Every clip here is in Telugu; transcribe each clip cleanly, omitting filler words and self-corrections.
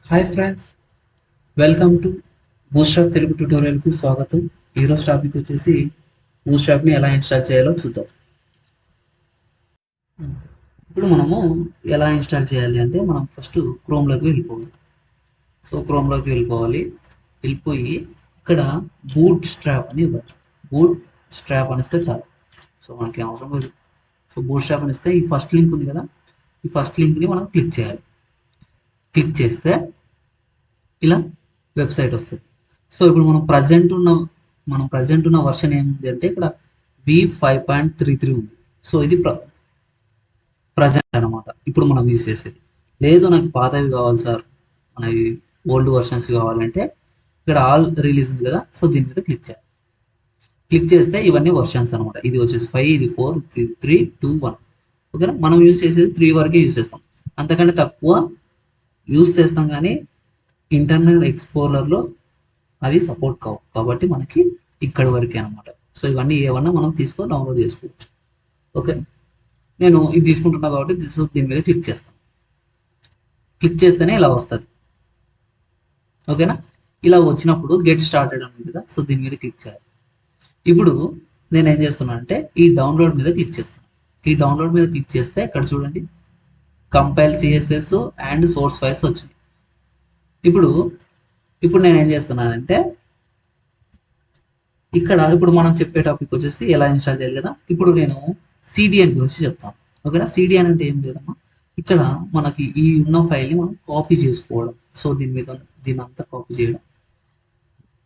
Hi friends, welcome to Bootstrap Telugu ట్యూటోరియల్కి స్వాగతం. ఈరోజు టాపిక్ వచ్చేసి బూస్ట్రాప్ని ఎలా ఇన్స్టాల్ చేయాలో చూద్దాం. ఇప్పుడు మనము ఎలా ఇన్స్టాల్ చేయాలి అంటే మనం ఫస్ట్ క్రోమ్లోకి వెళ్ళిపోవాలి. సో క్రోమ్లోకి వెళ్ళిపోయి ఇక్కడ బూట్ స్ట్రాప్ అని ఇవ్వాలి. బూట్ స్ట్రాప్ అనిస్తే చాలు. సో మనకి అవసరం లేదు. సో బూట్ స్ట్రాప్ అనిస్తే ఈ ఫస్ట్ లింక్ ఉంది కదా, ఈ ఫస్ట్ లింక్ని మనం క్లిక్ చేయాలి. క్లిక్ చేస్తే ఇలా వెబ్సైట్ వస్తుంది. సో ఇప్పుడు మనం ప్రజెంట్ ఉన్న వర్షన్ ఏముంది అంటే ఇక్కడ V5.33 ఉంది. సో ఇది ప్రజెంట్ అనమాట, ఇప్పుడు మనం యూజ్ చేసేది. లేదు నాకు పాతవి కావాలి సార్, మనకి ఓల్డ్ వర్షన్స్ కావాలంటే ఇక్కడ ఆల్ రిలీజ్ ఉంది కదా, సో దీని మీద క్లిక్ చేయాలి. క్లిక్ చేస్తే ఇవన్నీ వర్షన్స్ అనమాట. ఇది వచ్చేసి 5, ఇది 4, 3, 2, 1. ఓకేనా, మనం యూజ్ చేసేది 3 వరకే యూజ్ చేస్తాం, అంతకంటే తక్కువ యూజ్ చేస్తాం. కానీ ఇంటర్నల్ ఎక్స్ప్లోరర్లో అవి సపోర్ట్ కావు, కాబట్టి మనకి ఇక్కడి వరకే అనమాట. సో ఇవన్నీ ఏమన్నా మనం తీసుకొని డౌన్లోడ్ చేసుకోవచ్చు. ఓకే, నేను ఇది తీసుకుంటున్నా కాబట్టి దీని మీద క్లిక్ చేస్తాను. క్లిక్ చేస్తేనే ఇలా వస్తుంది. ఓకేనా, ఇలా వచ్చినప్పుడు గెట్ స్టార్టెడ్ అని ఉంది కదా, సో దీని మీద క్లిక్ చేయాలి. ఇప్పుడు నేను ఏం చేస్తున్నాను అంటే ఈ డౌన్లోడ్ మీద క్లిక్ చేస్తాను. ఈ డౌన్లోడ్ మీద క్లిక్ చేస్తే ఇక్కడ చూడండి, compile CSS and source files వచ్చినాయి. ఇప్పుడు నేను ఏం చేస్తున్నానంటే ఇప్పుడు మనం చెప్పే టాపిక్ వచ్చేసి ఎలా ఇన్స్టాల్ చేయాలి కదా. ఇప్పుడు నేను సిడిఎన్ గురించి చెప్తాను. ఓకేనా, సిడిఎన్ అంటే ఏం లేదమ్మా, ఇక్కడ మనకి ఈ ఉన్న ఫైల్ని మనం కాపీ చేసుకోవడం. సో దీన్ని అంతా కాపీ చేయడం.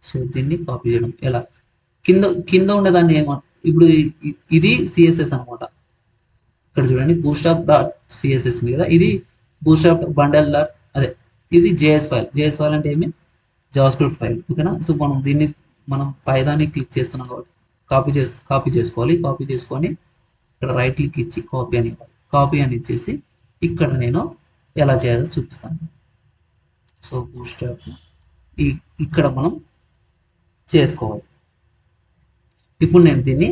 సో దీన్ని కాపీ చేయడం ఎలా, కింద ఉండేదాన్ని ఇప్పుడు ఇది సిఎస్ఎస్ అనమాట. ఇక్కడ చూడండి, బూస్ట్రాప్ డాట్ సిఎస్ఎస్ ఉంది కదా, ఇది బూస్ట్రాప్ బండల్ డాట్ ఇది జేఎస్ ఫైల్ అంటే ఏమి, జావాస్క్రిప్ట్ ఫైల్. ఓకేనా, సో మనం పైదాన్ని క్లిక్ చేస్తున్నాం కాబట్టి కాపీ చేసుకోవాలి. కాపీ చేసుకొని ఇక్కడ రైట్ క్లిక్ ఇచ్చి కాపీ అని ఇచ్చేసి ఇక్కడ నేను ఎలా చేయాలో చూపిస్తాను. సో బూస్ట్రాప్ ఇక్కడ మనం చేసుకోవాలి. ఇప్పుడు నేను దీన్ని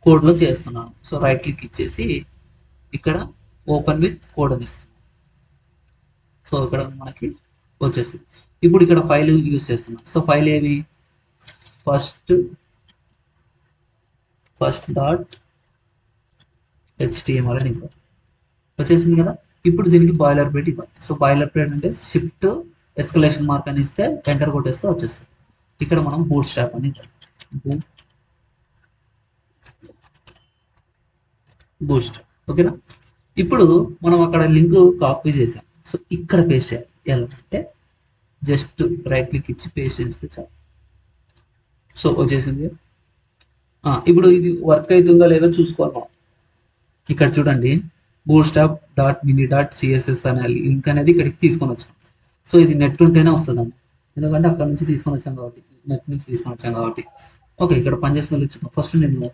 కోడ్లో చేస్తున్నాను. సో రైట్ క్లిక్ ఇచ్చేసి ఇక్కడ ఓపెన్ విత్ కోడ్ అని ఇస్తున్నాను. సో ఇక్కడ మనకి వచ్చేసింది. ఇప్పుడు ఇక్కడ ఫైల్ యూజ్ చేస్తున్నాం. సో ఫైల్ ఏవి, ఫస్ట్ డాట్ HTML అని ఇవ్వాలి. వచ్చేసింది కదా. ఇప్పుడు దీనికి బాయిలర్ ప్లేట్ ఇవ్వాలి. సో బాయిలర్ ప్లేట్ అంటే షిఫ్ట్ ఎస్కలేషన్ మార్క్ అని ఇస్తే ఎంటర్ కొట్టేస్తే వచ్చేస్తుంది. ఇక్కడ మనం బూట్ స్ట్రాప్ అని బూస్ట్. ఓకేనా, ఇప్పుడు మనం అక్కడ లింక్ కాపీ చేసాం. సో ఇక్కడ పేస్ట్ చేయాలి. ఎలా అంటే జస్ట్ రైట్ క్లిక్ ఇచ్చి పేస్ట్ చేస్తే చాలు. సో వచ్చేసింది. ఇప్పుడు ఇది వర్క్ అవుతుందో లేదో చూసుకోవాలి మనం. ఇక్కడ చూడండి, bootstrap dot mini dot CSS అనే లింక్ అనేది ఇక్కడికి తీసుకొని వచ్చాం. సో ఇది నెట్ ఉంటేనే వస్తుందమ్మా, ఎందుకంటే అక్కడ నుంచి తీసుకొని వచ్చాం కాబట్టి, నెట్ నుంచి తీసుకొని వచ్చాం కాబట్టి. ఓకే, ఇక్కడ పనిచేస్తుందో చూద్దాం. ఫస్ట్ నేను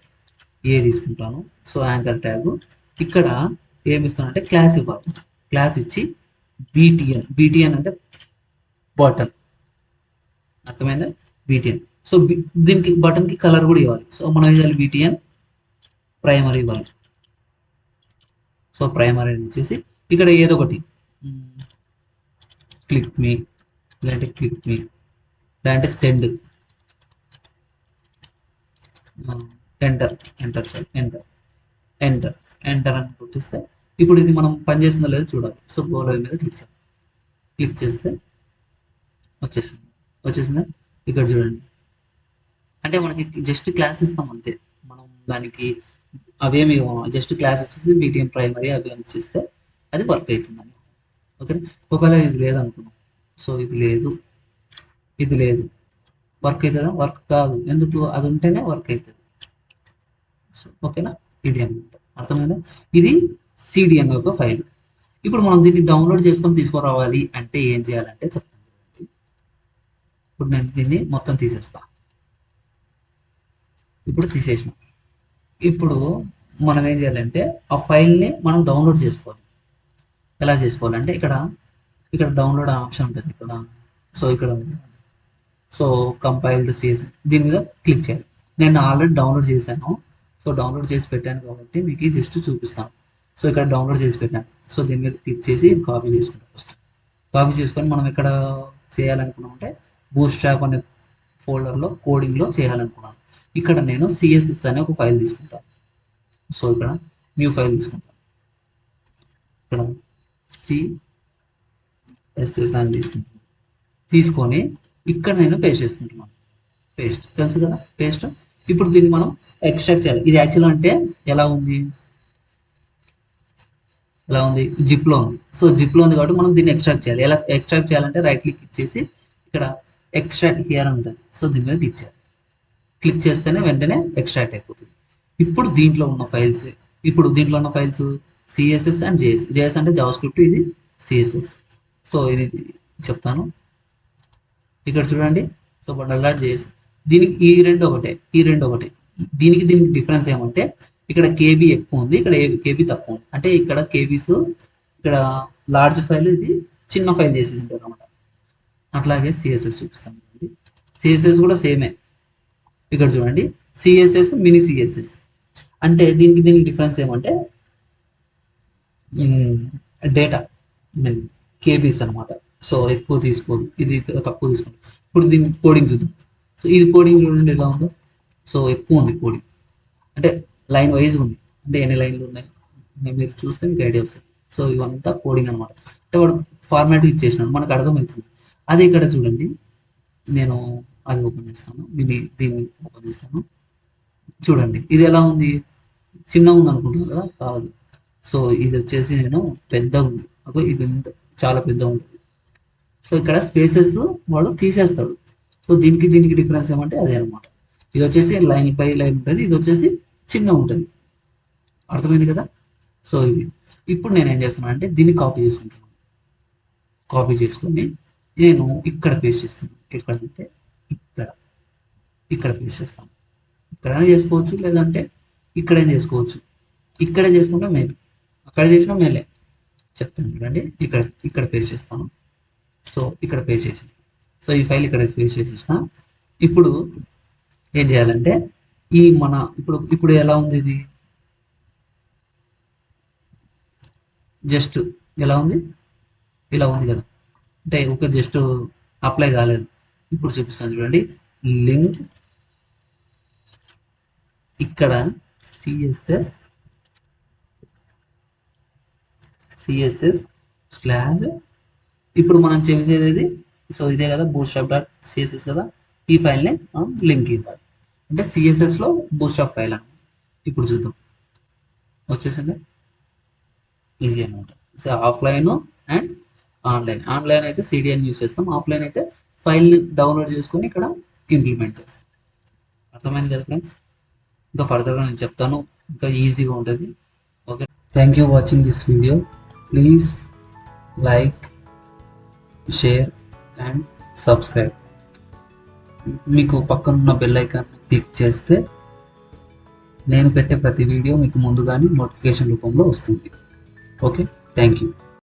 ఏ తీసుకుంటాను. సో యాంకర్ ట్యాగ్ ఇక్కడ ఏమి ఇస్తానంటే క్లాస్ ఇవ్వాలి. క్లాస్ ఇచ్చి బీటీఎన్ అంటే బటన్, అర్థమైందా, బీటీఎన్. సో దీనికి బటన్కి కలర్ కూడా ఇవ్వాలి. సో మనం ఇవ్వాలి బీటీఎన్ ప్రైమరీ ఇవ్వాలి. సో ప్రైమరీ వచ్చేసి ఇక్కడ ఏదో ఒకటి క్లిక్ మీ, లేదంటే సెండ్, ఎంటర్ అని కొట్టిస్తే ఇప్పుడు ఇది మనం పనిచేస్తుందో లేదో చూడాలి. సో గోల్ మీద క్లిక్ చేస్తే వచ్చేసిందా. ఇక్కడ చూడండి, అంటే మనకి జస్ట్ క్లాస్ ఇస్తాం అంతే, మనం దానికి అవేమి జస్ట్ క్లాస్ ఇచ్చేసి బీటీఎం ప్రైమరీ అవి అని ఇచ్చేస్తే అది వర్క్ అవుతుందని. ఓకే, ఒకవేళ ఇది లేదనుకున్నాం, సో ఇది లేదు వర్క్ అవుతుందా, వర్క్ కాదు, ఎందుకు, అది ఉంటేనే వర్క్ అవుతుంది. సో ఓకేనా, ఇది అనమాట, అర్థమైందా. ఇది సిడిఎన్ యొక్క ఫైల్. ఇప్పుడు మనం దీన్ని డౌన్లోడ్ చేసుకొని తీసుకురావాలి అంటే ఏం చేయాలంటే చెప్తాను. ఇప్పుడు నేను దీన్ని మొత్తం తీసేస్తా. ఇప్పుడు తీసేసిన. ఇప్పుడు మనం ఏం చేయాలంటే ఆ ఫైల్ని మనం డౌన్లోడ్ చేసుకోవాలి. ఎలా చేసుకోవాలంటే ఇక్కడ డౌన్లోడ్ ఆప్షన్ ఉంటుంది ఇక్కడ. సో ఇక్కడ సో కంపైల్డ్ సిఎస్ దీని మీద క్లిక్ చేయాలి. నేను ఆల్రెడీ డౌన్లోడ్ చేశాను. సో డౌన్లోడ్ చేసి పెట్టాను కాబట్టి మీకు జస్ట్ చూపిస్తాను. సో ఇక్కడ డౌన్లోడ్ చేసి పెట్టాను. సో దీని మీద క్లిక్ చేసి కాపీ చేసుకుంటాను ఫస్ట్. కాపీ చేసుకొని మనం ఎక్కడ చేయాలనుకున్నాం అంటే బూట్ స్ట్రాప్ అనే ఫోల్డర్లో కోడింగ్లో చేయాలనుకున్నాను. ఇక్కడ నేను సిఎస్ఎస్ అనే ఒక ఫైల్ తీసుకుంటాను. సో ఇక్కడ న్యూ ఫైల్ తీసుకుంటాను. ఇక్కడ సిఎస్ఎస్ అని తీసుకుంటాను. తీసుకొని ఇక్కడ నేను పేస్ట్ చేసుకుంటున్నాను. పేస్ట్ తెలుసు కదా, పేస్ట్. ఇప్పుడు దీన్ని మనం ఎక్స్ట్రాక్ట్ చేయాలి. ఇది యాక్చువల్ అంటే ఎలా ఉంది, జిప్లో ఉంది. సో జిప్లో ఉంది కాబట్టి మనం దీన్ని ఎక్స్ట్రాక్ట్ చేయాలి. ఎలా ఎక్స్ట్రాక్ట్ చేయాలంటే రైట్ క్లిక్ ఇచ్చేసి ఇక్కడ ఎక్స్ట్రాక్ట్ హియర్ అని ఉంటుంది. సో దీని మీద క్లిక్ చేయాలి. క్లిక్ చేస్తేనే వెంటనే ఎక్స్ట్రాక్ట్ అయిపోతుంది. ఇప్పుడు దీంట్లో ఉన్న files CSS and JS. JS అంటే జావా స్క్రిప్ట్, ఇది సిఎస్ఎస్. సో ఇది చెప్తాను. ఇక్కడ చూడండి. సో బండల్ జేఎస్, దీనికి ఈ రెండు ఒకటే. దీనికి డిఫరెన్స్ ఏమంటే ఇక్కడ కేబీ ఎక్కువ ఉంది, ఇక్కడ కేబీ తక్కువ ఉంది. అంటే ఇక్కడ కేబీస్, ఇక్కడ లార్జ్ ఫైల్, ఇది చిన్న ఫైల్ చేసేసింది అనమాట. అట్లాగే సిఎస్ఎస్ చూపిస్తాను. సిఎస్ఎస్ కూడా సేమే. ఇక్కడ చూడండి, సిఎస్ఎస్ మినీ సిఎస్ఎస్. అంటే దీనికి డిఫరెన్స్ ఏమంటే డేటా కేబీస్ అనమాట. సో ఎక్కువ తీసుకోదు, ఇది తక్కువ తీసుకోదు. ఇప్పుడు దీని కోడింగ్ చూద్దాం. సో ఇది కోడింగ్ చూడండి ఎలా ఉందో. సో ఎక్కువ ఉంది కోడింగ్, అంటే లైన్ వైజ్ ఉంది. అంటే ఎన్ని లైన్లు ఉన్నాయి మీరు చూస్తే మీకు ఐడియా వస్తుంది. సో ఇవంతా కోడింగ్ అనమాట. అంటే వాడు ఫార్మాట్ ఇచ్చేసినాడు, మనకు అర్థమవుతుంది. అదే ఇక్కడ చూడండి, నేను అది ఓపెన్ చేస్తాను, దీన్ని ఓపెన్ చేస్తాను. చూడండి ఇది ఎలా ఉంది, చిన్న ఉంది అనుకుంటున్నాను కదా, కాదు. సో ఇది వచ్చేసి నేను పెద్దగా ఉంది, ఇది చాలా పెద్దగా ఉంటుంది. సో ఇక్కడ స్పేసెస్ వాడు తీసేస్తాడు. సో దీనికి డిఫరెన్స్ ఏమంటే అదే అనమాట. ఇది వచ్చేసి లైన్ పై లైన్ ఉంటుంది, ఇది వచ్చేసి చిన్న ఉంటుంది. అర్థమైంది కదా. సో ఇది ఇప్పుడు నేను ఏం చేస్తున్నాను అంటే దీన్ని కాపీ చేసుకుంటున్నాను. కాపీ చేసుకొని నేను ఇక్కడ పేస్ట్ చేస్తాను. ఎక్కడంటే ఇక్కడ పేస్ట్ చేస్తాను. ఇక్కడైనా చేసుకోవచ్చు, లేదంటే ఇక్కడైనా చేసుకోవచ్చు. ఇక్కడే చేసుకుంటే మేలు, అక్కడ చేసినా మేలే. చెప్తాను చూడండి. ఇక్కడ పేస్ట్ చేస్తాను. సో ఇక్కడ పేస్ట్ చేసాను. సో ఈ ఫైల్ ఇక్కడ పేస్ట్ చేసేసిన. ఇప్పుడు ఏం చేయాలంటే ఈ మన ఇప్పుడు ఎలా ఉంది, ఇది జస్ట్ ఎలా ఉంది, ఇలా ఉంది కదా. అంటే ఒక జస్ట్ అప్లై కాలేదు. ఇప్పుడు చూపిస్తాను చూడండి. లింక్ ఇక్కడ సిఎస్ఎస్ స్లాష్, ఇప్పుడు మనం చేసేది సో ఇదే కదా, బూట్స్ట్రాప్ డాట్ సిఎస్ఎస్ కదా. ఈ ఫైల్ని మనం లింక్ ఇవ్వాలి. అంటే సిఎస్ఎస్లో బూట్స్ట్రాప్ ఫైల్ అని. ఇప్పుడు చూద్దాం, వచ్చేసింది. ఇది అనమాట. So offline and online. Online అయితే సిడిఎన్ యూస్ చేస్తాం, ఆఫ్లైన్ అయితే ఫైల్ని డౌన్లోడ్ చేసుకొని ఇక్కడ ఇంప్లిమెంట్ చేస్తాం. అర్థమైంది కదా ఫ్రెండ్స్. ఇంకా ఫర్దర్గా నేను చెప్తాను, ఇంకా ఈజీగా ఉంటుంది. Okay, thank you watching this video. Please like, share and subscribe. మీకు పక్కనున్న బెల్ ఐకాన్ క్లిక్ చేస్తే నేను పెట్టే ప్రతి వీడియో మీకు ముందుగానే నోటిఫికేషన్ రూపంలో వస్తుంది. Okay, thank you.